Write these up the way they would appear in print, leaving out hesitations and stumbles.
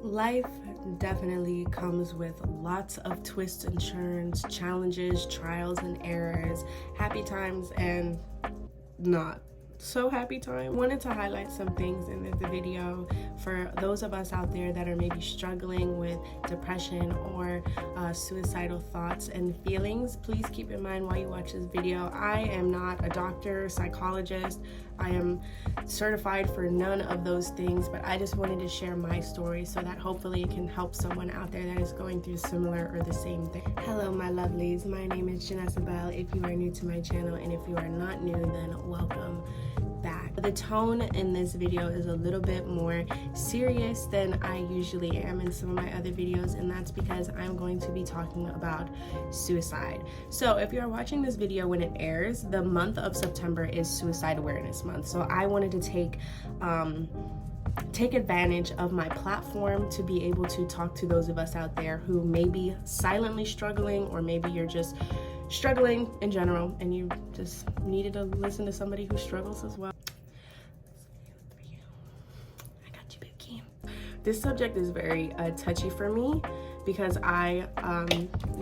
Life definitely comes with lots of twists and turns, challenges, trials and errors, happy times and not so happy time. I wanted to highlight some things in the video for those of us out there that are maybe struggling with depression or suicidal thoughts and feelings. Please keep in mind while you watch this video, I am not a doctor, psychologist. I am certified for none of those things, but I just wanted to share my story so that hopefully it can help someone out there that is going through similar or the same thing. Hello my lovelies, my name is Janessa-Belle if you are new to my channel, and if you are not new, then welcome back. The tone in this video is a little bit more serious than I usually am in some of my other videos, and that's because I'm going to be talking about suicide. So if you are watching this video when it airs, the month of September is Suicide Awareness Month. So I wanted to take advantage of my platform to be able to talk to those of us out there who may be silently struggling, or maybe you're just struggling in general and you just needed to listen to somebody who struggles as well. I got you, Bookie. This subject is very touchy for me because I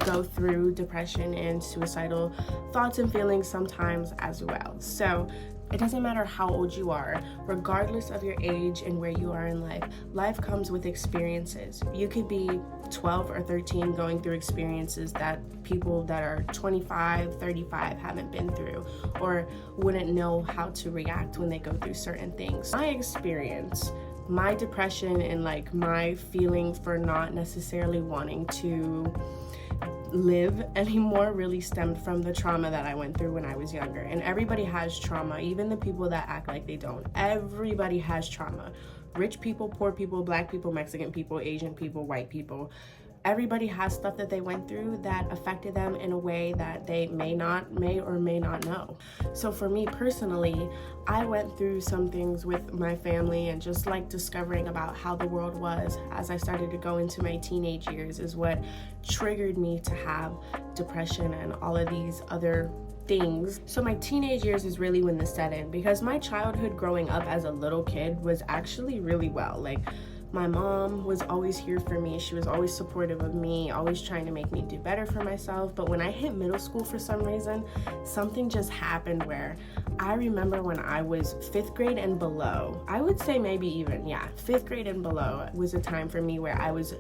go through depression and suicidal thoughts and feelings sometimes as well. So it doesn't matter how old you are, regardless of your age and where you are in life, life comes with experiences. You could be 12 or 13 going through experiences that people that are 25, 35 haven't been through, or wouldn't know how to react when they go through certain things. My experience, my depression, and like my feeling for not necessarily wanting to live anymore really stemmed from the trauma that I went through when I was younger. And everybody has trauma, even the people that act like they don't. Everybody has trauma. Rich people, poor people, black people, Mexican people, Asian people, white people. Everybody has stuff that they went through that affected them in a way that they may or may not know. So for me personally, I went through some things with my family, and just like discovering about how the world was as I started to go into my teenage years is what triggered me to have depression and all of these other things. So my teenage years is really when this set in, because my childhood growing up as a little kid was actually really well. Like, my mom was always here for me. She was always supportive of me, always trying to make me do better for myself. But when I hit middle school, for some reason, something just happened where I remember when I was 5th grade and below, I would say maybe even, 5th grade and below was a time for me where I was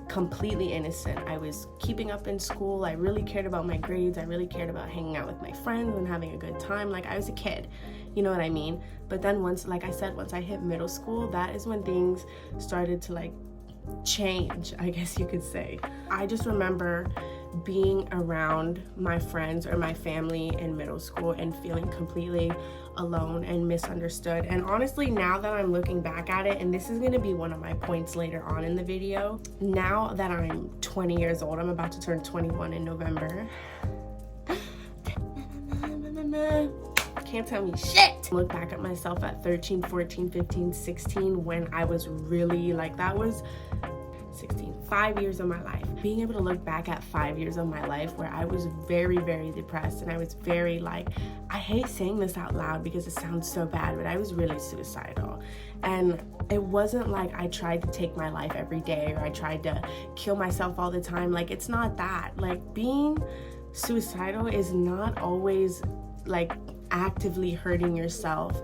completely innocent. I was keeping up in school. I really cared about my grades. I really cared about hanging out with my friends and having a good time. Like, I was a kid, you know what I mean? But then once, like I said, once I hit middle school, that is when things started to like change, I guess you could say. I just remember being around my friends or my family in middle school and feeling completely alone and misunderstood. And honestly, now that I'm looking back at it, and this is going to be one of my points later on in the video, now that I'm 20 years old, I'm about to turn 21 in November. Can't tell me shit. Look back at myself at 13, 14, 15, 16 when I was really like, that was 16, 5 years of my life. Being able to look back at 5 years of my life where I was very, very depressed, and I was very like, I hate saying this out loud because it sounds so bad, but I was really suicidal. And it wasn't like I tried to take my life every day or I tried to kill myself all the time. Like, it's not that. Like, being suicidal is not always like actively hurting yourself.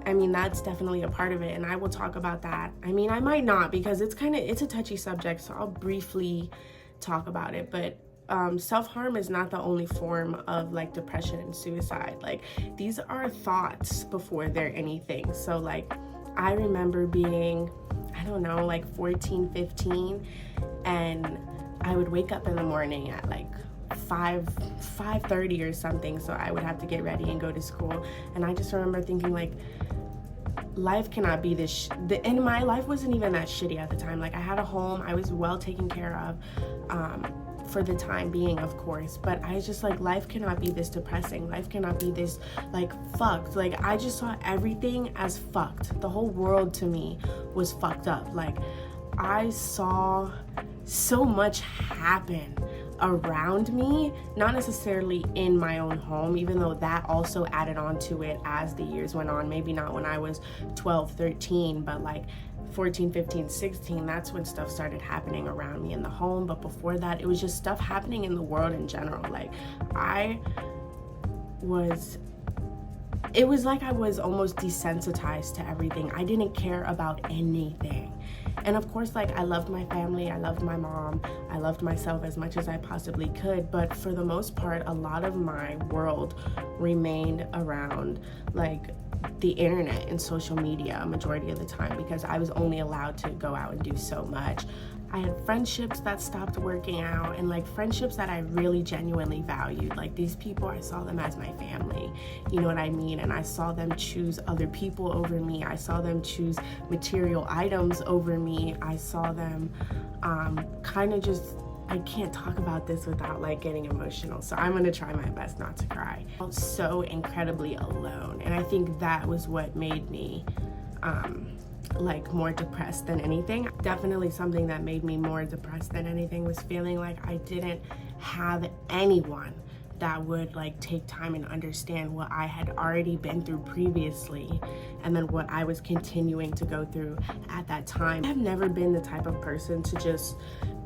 I mean, that's definitely a part of it, and I will talk about that. I mean, I might not, because it's a touchy subject, so I'll briefly talk about it. But self-harm is not the only form of like depression and suicide. Like, these are thoughts before they're anything. So like, I remember being, I don't know, like 14, 15, and I would wake up in the morning at like 5:30 or something, so I would have to get ready and go to school. And I just remember thinking like, life cannot be this and my life wasn't even that shitty at the time. Like, I had a home, I was well taken care of for the time being, of course, but I was just like, life cannot be this depressing, life cannot be this like fucked. Like, I just saw everything as fucked. The whole world to me was fucked up. Like, I saw so much happen around me, not necessarily in my own home, even though that also added on to it as the years went on. Maybe not when I was 12, 13, but like 14, 15, 16, that's when stuff started happening around me in the home. But before that, it was just stuff happening in the world in general. Like it was like I was almost desensitized to everything. I didn't care about anything. And of course, like, I loved my family, I loved my mom, I loved myself as much as I possibly could, but for the most part, a lot of my world remained around, like, the internet and social media a majority of the time, because I was only allowed to go out and do so much. I had friendships that stopped working out, and like friendships that I really genuinely valued. Like, these people, I saw them as my family, you know what I mean? And I saw them choose other people over me. I saw them choose material items over me. I saw them kind of just, I can't talk about this without like getting emotional, so I'm gonna try my best not to cry. I felt so incredibly alone, and I think that was what made me like more depressed than anything. Definitely something that made me more depressed than anything was feeling like I didn't have anyone that would like take time and understand what I had already been through previously, and then what I was continuing to go through at that time. I've never been the type of person to just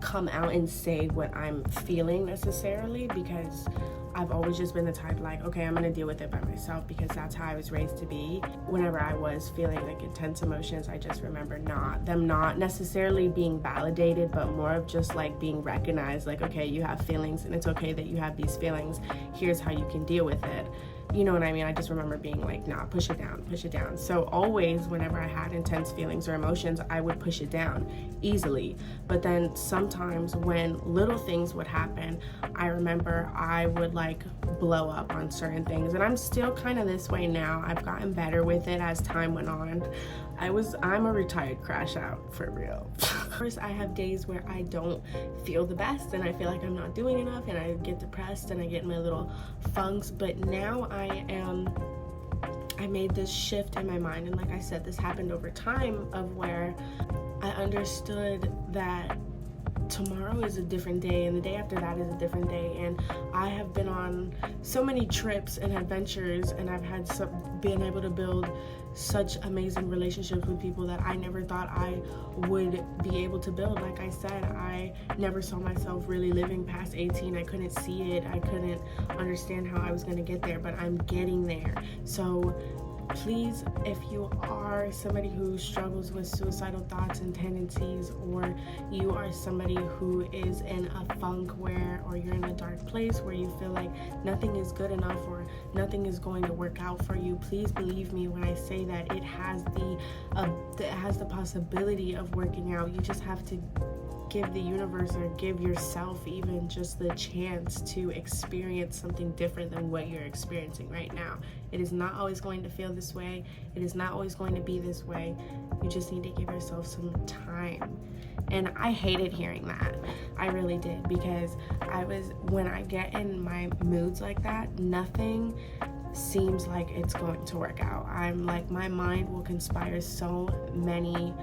come out and say what I'm feeling necessarily, because I've always just been the type like, okay, I'm gonna deal with it by myself, because that's how I was raised to be. Whenever I was feeling like intense emotions, I just remember them not necessarily being validated, but more of just like being recognized, like, okay, you have feelings and it's okay that you have these feelings. Here's how you can deal with it. You know what I mean? I just remember being like, nah, push it down, push it down. So always whenever I had intense feelings or emotions, I would push it down easily. But then sometimes when little things would happen, I remember I would like blow up on certain things. And I'm still kind of this way now. I've gotten better with it as time went on. I'm a retired crash out, for real. First, I have days where I don't feel the best and I feel like I'm not doing enough, and I get depressed and I get in my little funks. But now I made this shift in my mind, and like I said, this happened over time, of where I understood that tomorrow is a different day, and the day after that is a different day. And I have been on so many trips and adventures, and I've had been able to build such amazing relationships with people that I never thought I would be able to build. Like I said, I never saw myself really living past 18. I couldn't see it. I couldn't understand how I was going to get there, but I'm getting there. So please, if you are somebody who struggles with suicidal thoughts and tendencies, or you are somebody who is in a funk or you're in a dark place where you feel like nothing is good enough or nothing is going to work out for you, please believe me when I say that it has the possibility of working out. You just have to give the universe, or give yourself even just the chance to experience something different than what you're experiencing right now. It is not always going to feel this way. It is not always going to be this way. You just need to give yourself some time. And I hated hearing that. I really did, because when I get in my moods like that, nothing seems like it's going to work out. I'm like, my mind will conspire so many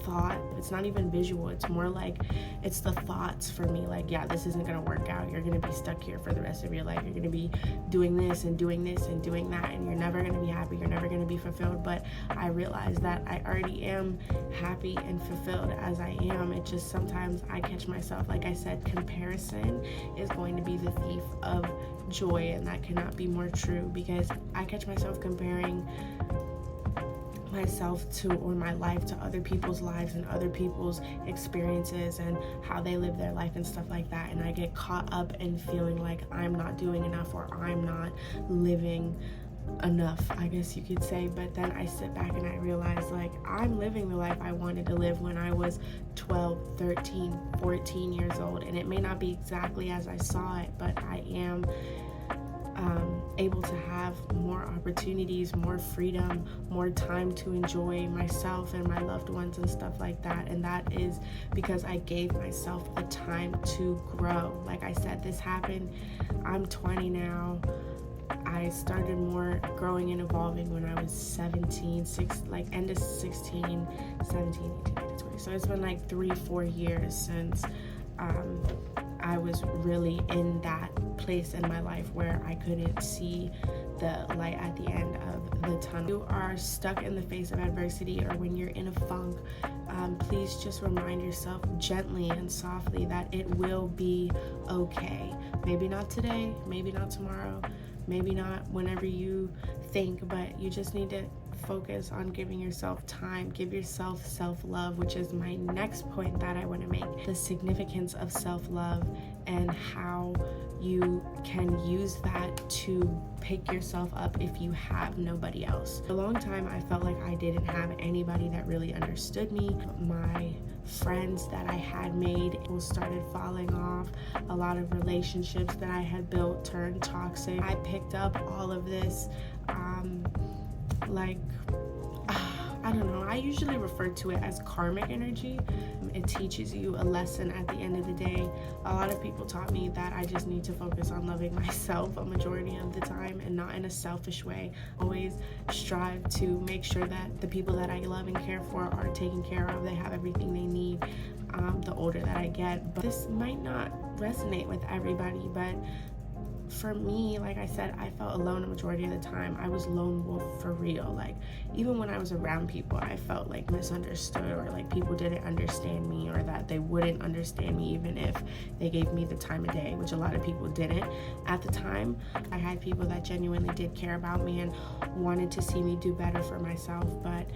thought. It's not even visual, it's more like it's the thoughts for me, like, yeah, this isn't gonna work out, you're gonna be stuck here for the rest of your life, you're gonna be doing this and doing this and doing that, and you're never gonna be happy, you're never gonna be fulfilled. But I realize that I already am happy and fulfilled as I am. It just sometimes I catch myself, like I said, comparison is going to be the thief of joy, and that cannot be more true, because I catch myself comparing myself to, or my life to, other people's lives and other people's experiences and how they live their life and stuff like that, and I get caught up in feeling like I'm not doing enough, or I'm not living enough, I guess you could say. But then I sit back and I realize, like, I'm living the life I wanted to live when I was 12, 13, 14 years old, and it may not be exactly as I saw it, but I am able to have more opportunities, more freedom, more time to enjoy myself and my loved ones and stuff like that. And that is because I gave myself the time to grow. Like I said, this happened, I'm 20 now. I started more growing and evolving when I was 17, end of 16, 17, 18, 19, 20. So it's been like 3-4 years since I was really in that place in my life where I couldn't see the light at the end of the tunnel. You are stuck in the face of adversity, or when you're in a funk, please just remind yourself gently and softly that it will be okay. Maybe not today, maybe not tomorrow, maybe not whenever you think, but you just need to focus on giving yourself time. Give yourself self-love, which is my next point that I want to make. The significance of self-love and how you can use that to pick yourself up if you have nobody else. For a long time, I felt like I didn't have anybody that really understood me. My friends that I had made started falling off. A lot of relationships that I had built turned toxic. I picked up all of this I don't know, I usually refer to it as karmic energy. It teaches you a lesson at the end of the day. A lot of people taught me that I just need to focus on loving myself a majority of the time, and not in a selfish way. Always strive to make sure that the people that I love and care for are taken care of. They have everything they need the older that I get. But this might not resonate with everybody, but for me, like I said, I felt alone a majority of the time. I was lone wolf for real. Like, even when I was around people, I felt like misunderstood, or like people didn't understand me, or that they wouldn't understand me even if they gave me the time of day, which a lot of people didn't. At the time, I had people that genuinely did care about me and wanted to see me do better for myself, but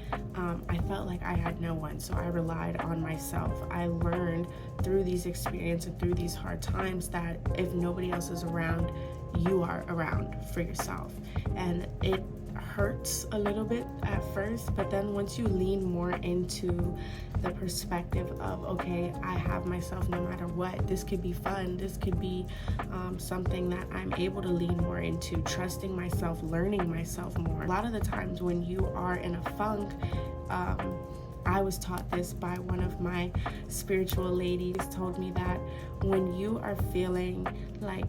I felt like I had no one, so I relied on myself. I learned through these experiences and through these hard times that if nobody else is around, you are around for yourself. And it hurts a little bit at first, but then once you lean more into the perspective of, okay, I have myself no matter what, this could be fun, this could be something that I'm able to lean more into, trusting myself, learning myself more. A lot of the times when you are in a funk, I was taught this by one of my spiritual ladies, told me that when you are feeling like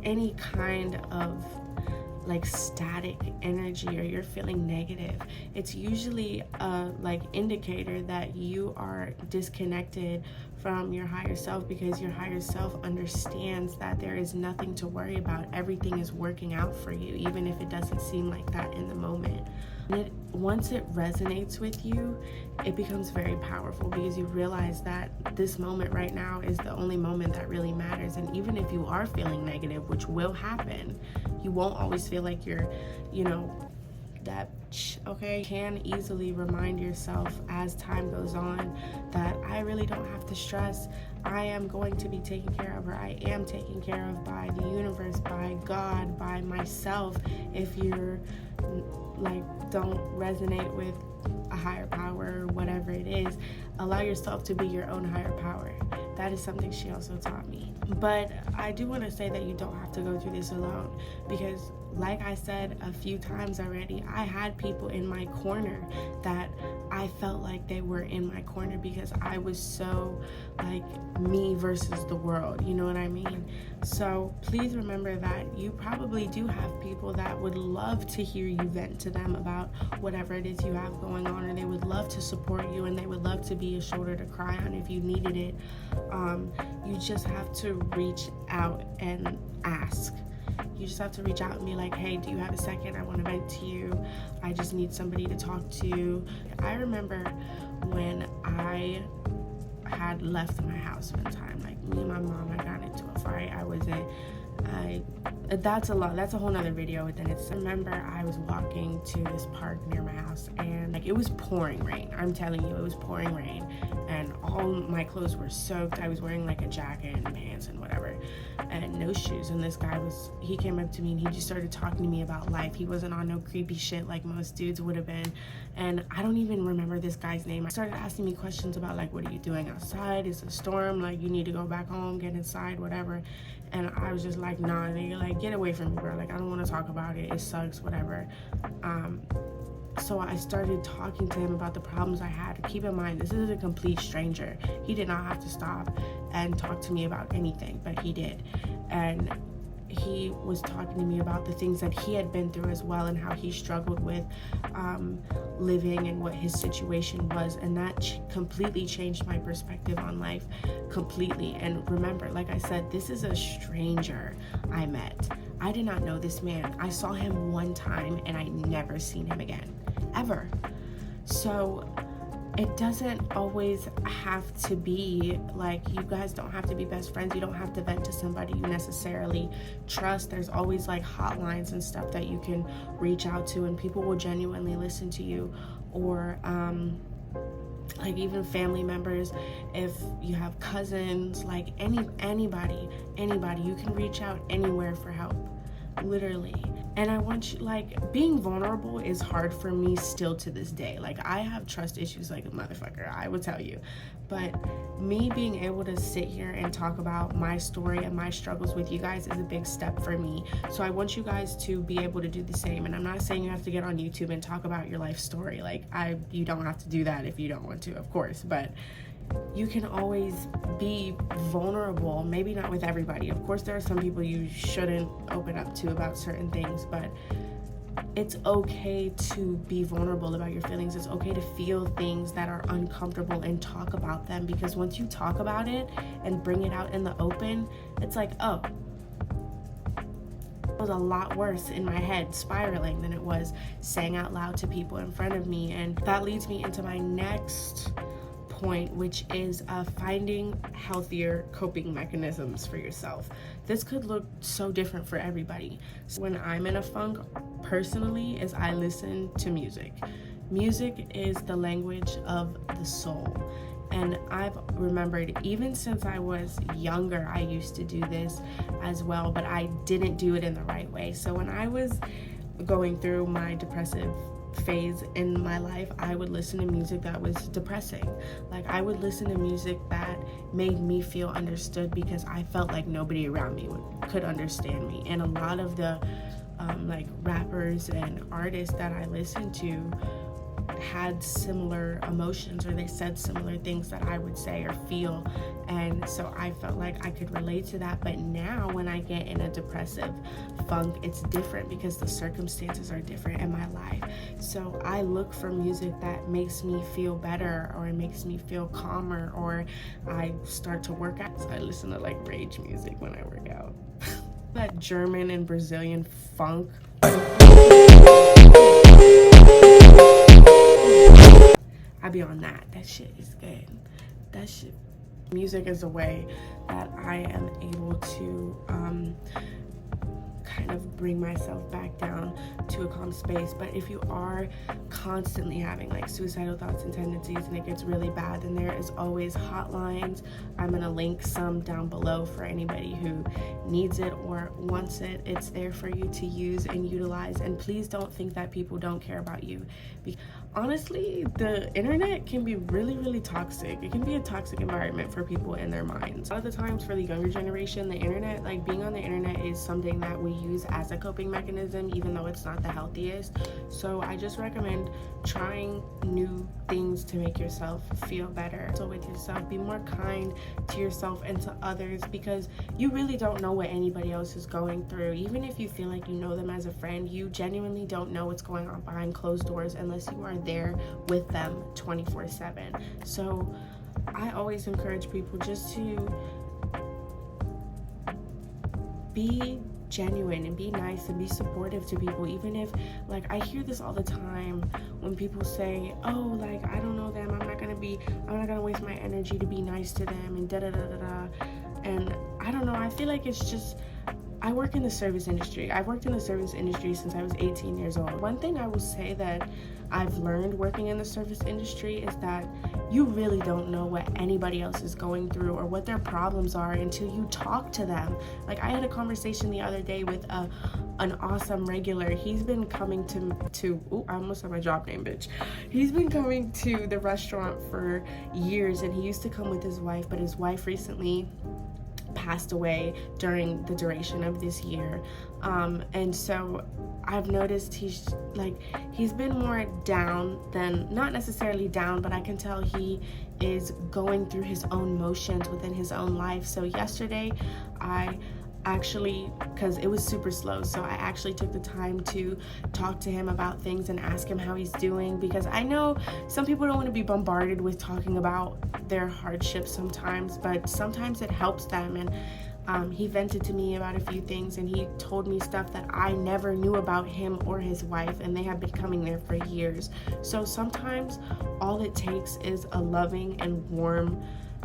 any kind of like static energy, or you're feeling negative, it's usually a indicator that you are disconnected from your higher self, because your higher self understands that there is nothing to worry about. Everything is working out for you, even if it doesn't seem like that in the moment. Once it resonates with you, it becomes very powerful, because you realize that this moment right now is the only moment that really matters. And even if you are feeling negative, which will happen, you won't always feel like you're, okay. You can easily remind yourself as time goes on that I really don't have to stress. I am going to be taken care of, or I am taken care of by the universe, by God, by myself. If you're don't resonate with a higher power or whatever it is, allow yourself to be your own higher power. That is something she also taught me. But I do want to say that you don't have to go through this alone, because like I said a few times already, I had people in my corner that I felt like they were in my corner because I was so me versus the world, you know what I mean? So please remember that you probably do have people that would love to hear you vent to them about whatever it is you have going on, or they would love to support you, and they would love to be a shoulder to cry on if you needed it. You just have to reach out and ask. You just have to reach out and be like, hey, do you have a second? I want to vent to you. I just need somebody to talk to. I remember when I had left my house one time, me and my mom had gotten into a fight. That's a whole nother video. Then I remember I was walking to this park near my house, and it was pouring rain. I'm telling you, it was pouring rain, and all my clothes were soaked. I was wearing a jacket and pants and whatever, and no shoes. And this guy he came up to me and he just started talking to me about life. He wasn't on no creepy shit like most dudes would have been, and I don't even remember this guy's name. I started asking me questions about what are you doing outside? It's a storm, you need to go back home, get inside, whatever. And I was just like, nah, nigga, get away from me, bro. I don't want to talk about it. It sucks, whatever. So I started talking to him about the problems I had. Keep in mind, this is a complete stranger. He did not have to stop and talk to me about anything, but he did. And he was talking to me about the things that he had been through as well, and how he struggled with living and what his situation was, and that completely changed my perspective on life completely. And remember, like I said, this is a stranger I met. I did not know this man. I saw him one time and I never seen him again, ever. So it doesn't always have to be like, you guys don't have to be best friends. You don't have to vent to somebody you necessarily trust. There's always like hotlines and stuff that you can reach out to, and people will genuinely listen to you. Or like even family members, if you have cousins, like anybody, you can reach out anywhere for help, literally. And I want you, like, being vulnerable is hard for me still to this day. Like, I have trust issues like a motherfucker, I will tell you. But me being able to sit here and talk about my story and my struggles with you guys is a big step for me. So I want you guys to be able to do the same. And I'm not saying you have to get on YouTube and talk about your life story. Like, you don't have to do that if you don't want to, of course. But you can always be vulnerable. Maybe not with everybody. Of course, there are some people you shouldn't open up to about certain things, but it's okay to be vulnerable about your feelings. It's okay to feel things that are uncomfortable and talk about them, because once you talk about it and bring it out in the open, it's like, oh, it was a lot worse in my head spiraling than it was saying out loud to people in front of me. And that leads me into my next point, which is finding healthier coping mechanisms for yourself. This could look so different for everybody. So when I'm in a funk, personally, is I listen to music. Music is the language of the soul. And I've remembered, even since I was younger, I used to do this as well, but I didn't do it in the right way. So when I was going through my depressive phase in my life, I would listen to music that was depressing. Like, I would listen to music that made me feel understood, because I felt like nobody around me could understand me. And a lot of the like rappers and artists that I listened to had similar emotions, or they said similar things that I would say or feel, and so I felt like I could relate to that. But now when I get in a depressive funk, it's different because the circumstances are different in my life. So I look for music that makes me feel better, or it makes me feel calmer, or I start to work out. So I listen to like rage music when I work out. That German and Brazilian funk, I be on that. That shit is good. That shit. Music is a way that I am able to kind of bring myself back down to a calm space. But if you are constantly having like suicidal thoughts and tendencies and it gets really bad, then there is always hotlines. I'm gonna link some down below for anybody who needs it or wants it. It's there for you to use and utilize. And please don't think that people don't care about you. Honestly, the internet can be really, really toxic. It can be a toxic environment for people in their minds. A lot of the times for the younger generation, the internet, like being on the internet, is something that we use as a coping mechanism, even though it's not the healthiest. So I just recommend trying new things to make yourself feel better. So with yourself, be more kind to yourself and to others, because you really don't know what anybody else is going through. Even if you feel like you know them as a friend, you genuinely don't know what's going on behind closed doors unless you are there with them 24/7. So I always encourage people just to be genuine and be nice and be supportive to people. Even if, like, I hear this all the time when people say, oh, like, I don't know them, I'm not gonna waste my energy to be nice to them, and da da da da da. And I don't know, I feel like it's just, I work in the service industry. I've worked in the service industry since I was 18 years old. One thing I will say that I've learned working in the service industry is that you really don't know what anybody else is going through or what their problems are until you talk to them. Like, I had a conversation the other day with an awesome regular. He's been coming to I almost said my job name, bitch. He's been coming to the restaurant for years, and he used to come with his wife, but his wife recently passed away during the duration of this year, and so I've noticed he's been more down than, not necessarily down, but I can tell he is going through his own motions within his own life. So yesterday I actually, because it was super slow, so I actually took the time to talk to him about things and ask him how he's doing, because I know some people don't want to be bombarded with talking about their hardships sometimes, but sometimes it helps them. And he vented to me about a few things, and he told me stuff that I never knew about him or his wife, and they have been coming there for years. So sometimes all it takes is a loving and warm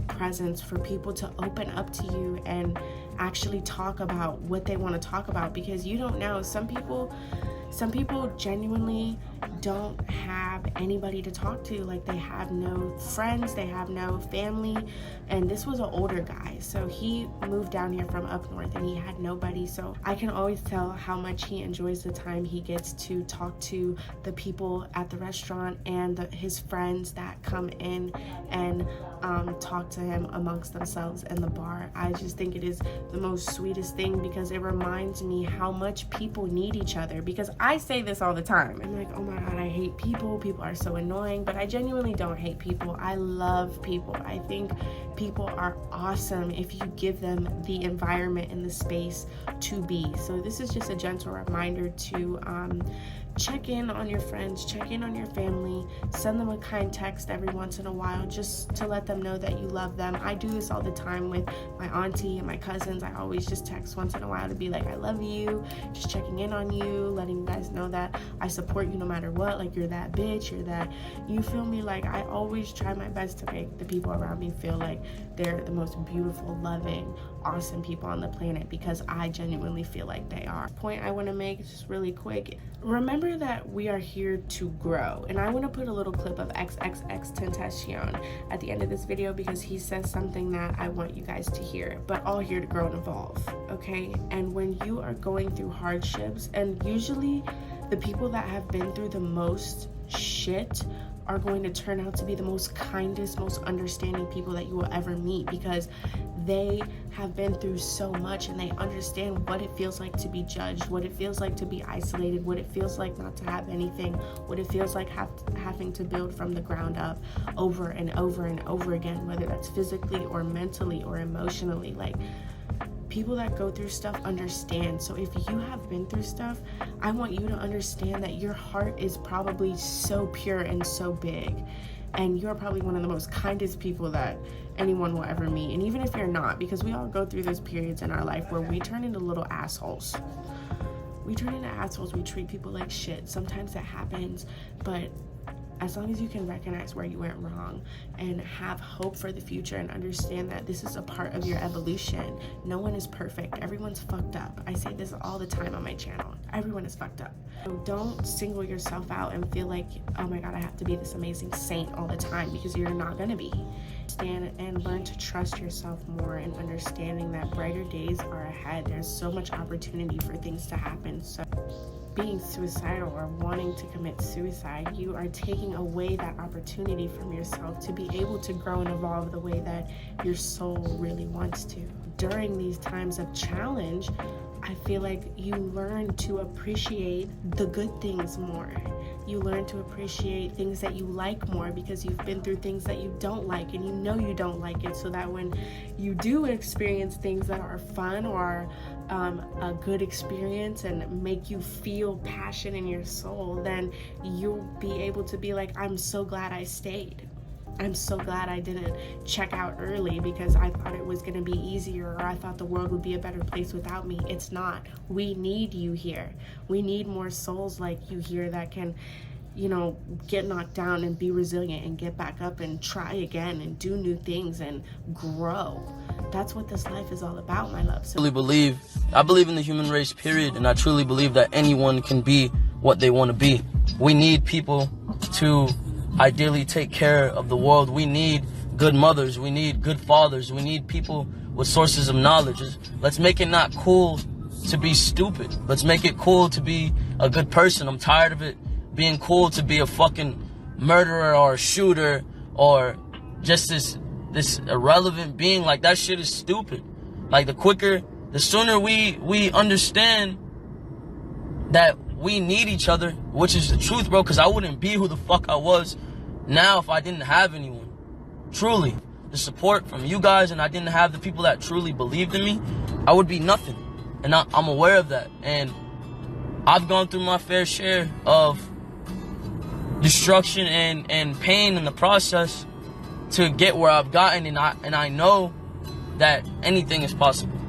presence for people to open up to you and actually talk about what they want to talk about, because you don't know. Some people genuinely don't have anybody to talk to. Like, they have no friends, they have no family. And this was an older guy, so he moved down here from up north and he had nobody. So I can always tell how much he enjoys the time he gets to talk to the people at the restaurant and his friends that come in and talk to him amongst themselves in the bar. I just think it is the most sweetest thing, because it reminds me how much people need each other. Because I say this all the time. I'm like, oh my God, I hate people. People are so annoying. But I genuinely don't hate people. I love people. I think people are awesome if you give them the environment and the space to be. So this is just a gentle reminder to check in on your friends, check in on your family, send them a kind text every once in a while just to let them know that you love them. I do this all the time with my auntie and my cousins. I always just text once in a while to be like, I love you, just checking in on you, letting you guys know that I support you no matter what. Like, you're that bitch, you're that, you feel me? Like, I always try my best to make the people around me feel like they're the most beautiful, loving, awesome people on the planet, because I genuinely feel like they are. Point I want to make just really quick: remember that we are here to grow. And I want to put a little clip of XXXTentacion at the end of this video, because he says something that I want you guys to hear. But all here to grow and evolve, okay? And when you are going through hardships, and usually the people that have been through the most shit are going to turn out to be the most kindest, most understanding people that you will ever meet, because they have been through so much and they understand what it feels like to be judged, what it feels like to be isolated, what it feels like not to have anything, what it feels like having to build from the ground up over and over and over again, whether that's physically or mentally or emotionally. Like, people that go through stuff understand. So if you have been through stuff, I want you to understand that your heart is probably so pure and so big, and you're probably one of the most kindest people that anyone will ever meet. And even if you're not, because we all go through those periods in our life where we turn into little assholes. We treat people like shit. Sometimes that happens, but as long as you can recognize where you went wrong and have hope for the future and understand that this is a part of your evolution. No one is perfect. Everyone's fucked up. I say this all the time on my channel. Everyone is fucked up. So don't single yourself out and feel like, oh my God, I have to be this amazing saint all the time, because you're not gonna be. Stand and learn to trust yourself more, and understanding that brighter days are ahead. There's so much opportunity for things to happen. So being suicidal or wanting to commit suicide, you are taking away that opportunity from yourself to be able to grow and evolve the way that your soul really wants to. During these times of challenge, I feel like you learn to appreciate the good things more. You learn to appreciate things that you like more, because you've been through things that you don't like, and you know you don't like it, so that when you do experience things that are fun or a good experience and make you feel passion in your soul, then you'll be able to be like, I'm so glad I stayed. I'm so glad I didn't check out early because I thought it was going to be easier, or I thought the world would be a better place without me. It's not. We need you here. We need more souls like you here that can, you know, get knocked down and be resilient and get back up and try again and do new things and grow. That's what this life is all about, my love. So I believe in the human race, period, and I truly believe that anyone can be what they want to be. We need people to ideally take care of the world. We need good mothers, we need good fathers, we need people with sources of knowledge. Let's make it not cool to be stupid. Let's make it cool to be a good person. I'm tired of it being cool to be a fucking murderer or a shooter or just this irrelevant being. Like, that shit is stupid. Like, the sooner we understand that we need each other, which is the truth, bro, because I wouldn't be who the fuck I was now if I didn't have anyone. Truly, the support from you guys, and I didn't have the people that truly believed in me, I would be nothing. And I'm aware of that. And I've gone through my fair share of destruction and pain in the process to get where I've gotten, and I know that anything is possible.